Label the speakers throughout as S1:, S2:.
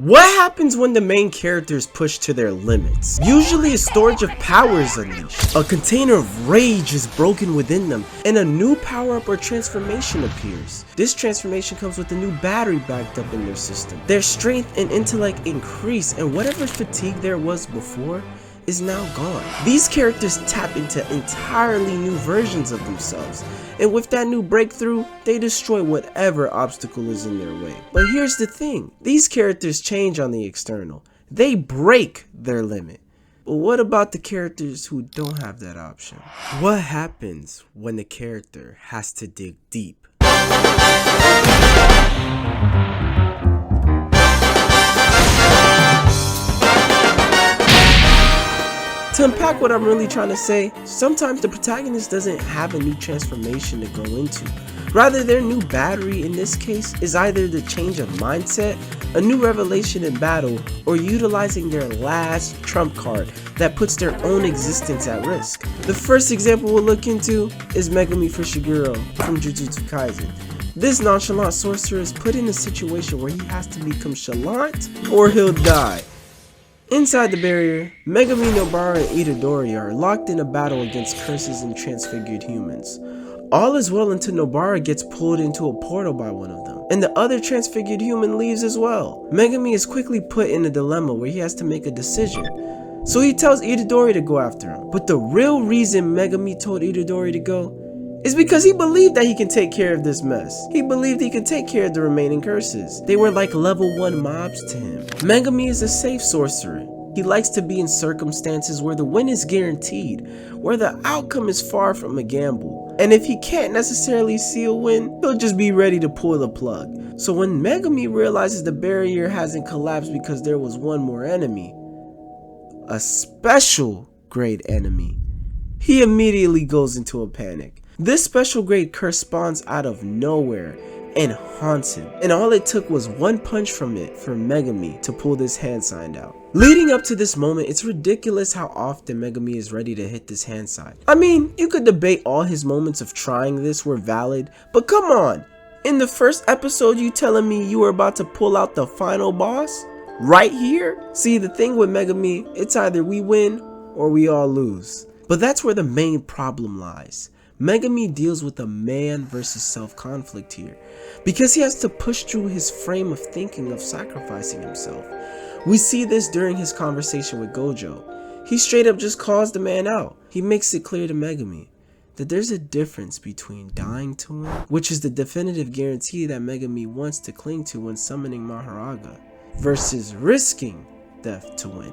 S1: What happens when the main character is pushed to their limits? Usually a storage of power is unleashed, a container of rage is broken within them, and a new power-up or transformation appears. This transformation comes with a new battery backed up in their system. Their strength and intellect increase, and whatever fatigue there was before is now gone. These characters tap into entirely new versions of themselves, and with that new breakthrough, they destroy whatever obstacle is in their way. But here's the thing, these characters change on the external. They break their limit. But what about the characters who don't have that option? What happens when the character has to dig deep? To unpack what I'm really trying to say, sometimes the protagonist doesn't have a new transformation to go into. Rather, their new battery in this case is either the change of mindset, a new revelation in battle, or utilizing their last trump card that puts their own existence at risk. The first example we'll look into is Megumi for Shigeru from Jujutsu Kaisen. This nonchalant sorcerer is put in a situation where he has to become chalant or he'll die. Inside the barrier, Megumi, Nobara, and Itadori are locked in a battle against curses and transfigured humans. All is well until Nobara gets pulled into a portal by one of them, and the other transfigured human leaves as well. Megumi is quickly put in a dilemma where he has to make a decision, so he tells Itadori to go after him. But the real reason Megumi told Itadori to go is because he believed that he can take care of this mess. He believed he could take care of the remaining curses. They were like level 1 mobs to him. Megumi is a safe sorcerer. He likes to be in circumstances where the win is guaranteed, where the outcome is far from a gamble. And if he can't necessarily see a win, he'll just be ready to pull the plug. So when Megumi realizes the barrier hasn't collapsed because there was one more enemy, a special grade enemy, he immediately goes into a panic. This special grade curse spawns out of nowhere and haunts him, and all it took was one punch from it for Megumi to pull this hand sign out. Leading up to this moment, it's ridiculous how often Megumi is ready to hit this hand sign. I mean, you could debate all his moments of trying this were valid, but come on! In the first episode, you telling me you were about to pull out the final boss? Right here? See, the thing with Megumi, it's either we win or we all lose. But that's where the main problem lies. Megumi deals with a man versus self conflict here, because he has to push through his frame of thinking of sacrificing himself. We see this during his conversation with Gojo. He straight up just calls the man out. He makes it clear to Megumi that there's a difference between dying to win, which is the definitive guarantee that Megumi wants to cling to when summoning Maharaga, versus risking death to win.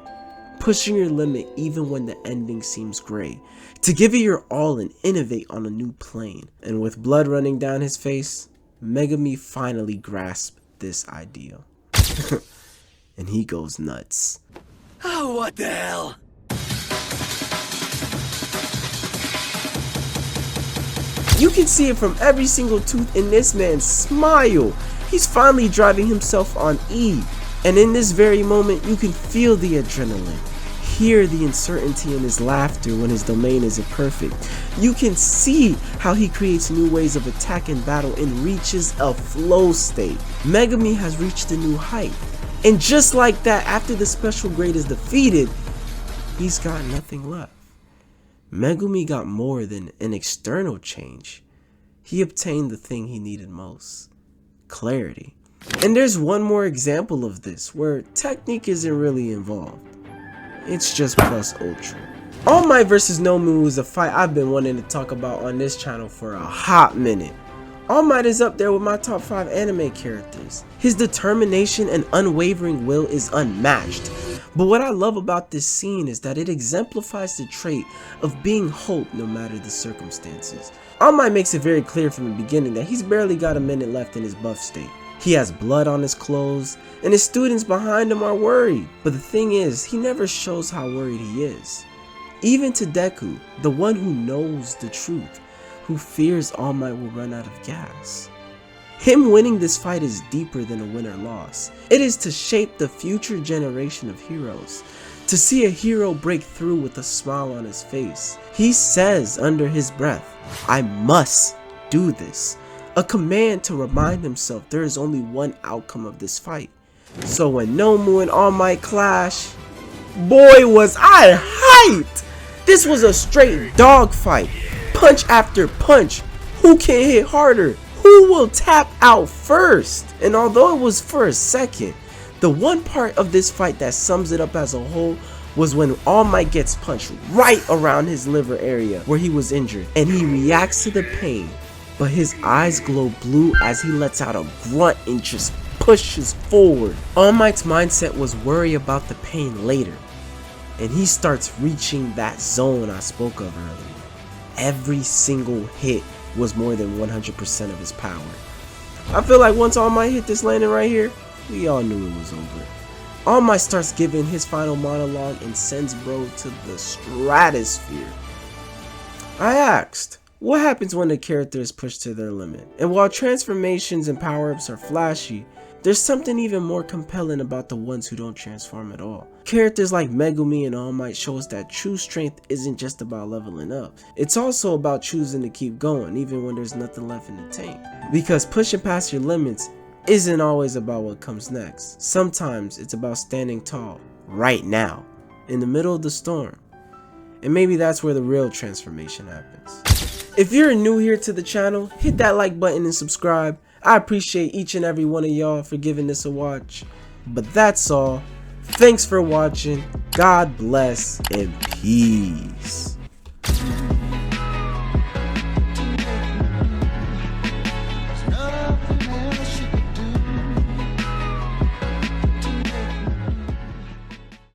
S1: Pushing your limit even when the ending seems gray, to give it your all and innovate on a new plane. And with blood running down his face, Megumi finally grasps this idea. And he goes nuts.
S2: Oh, what the hell?
S1: You can see it from every single tooth in this man's smile. He's finally driving himself on E. And in this very moment, you can feel the adrenaline, hear the uncertainty in his laughter when his domain isn't perfect. You can see how he creates new ways of attack and battle and reaches a flow state. Megumi has reached a new height. And just like that, after the special grade is defeated, he's got nothing left. Megumi got more than an external change. He obtained the thing he needed most: clarity. And there's one more example of this, where technique isn't really involved. It's just plus ultra. All Might vs. Nomu is a fight I've been wanting to talk about on this channel for a hot minute. All Might is up there with my top 5 anime characters. His determination and unwavering will is unmatched. But what I love about this scene is that it exemplifies the trait of being hope no matter the circumstances. All Might makes it very clear from the beginning that he's barely got a minute left in his buff state. He has blood on his clothes, and his students behind him are worried. But the thing is, he never shows how worried he is. Even to Deku, the one who knows the truth, who fears All Might will run out of gas. Him winning this fight is deeper than a win or loss. It is to shape the future generation of heroes. To see a hero break through with a smile on his face. He says under his breath, "I must do this." A command to remind himself there is only one outcome of this fight. So when Nomu and All Might clash, boy was I hyped! This was a straight dogfight, punch after punch. Who can hit harder? Who will tap out first? And although it was for a second, the one part of this fight that sums it up as a whole was when All Might gets punched right around his liver area where he was injured, and he reacts to the pain, but his eyes glow blue as he lets out a grunt and just pushes forward. All Might's mindset was worry about the pain later, and he starts reaching that zone I spoke of earlier. Every single hit was more than 100% of his power. I feel like once All Might hit this landing right here, we all knew it was over. All Might starts giving his final monologue and sends bro to the stratosphere. I asked, what happens when the character is pushed to their limit? And while transformations and power-ups are flashy, there's something even more compelling about the ones who don't transform at all. Characters like Megumi and All Might show us that true strength isn't just about leveling up. It's also about choosing to keep going even when there's nothing left in the tank. Because pushing past your limits isn't always about what comes next. Sometimes it's about standing tall, right now, in the middle of the storm. And maybe that's where the real transformation happens. If you're new here to the channel, hit that like button and subscribe. I appreciate each and every one of y'all for giving this a watch. But that's all. Thanks for watching. God bless and peace.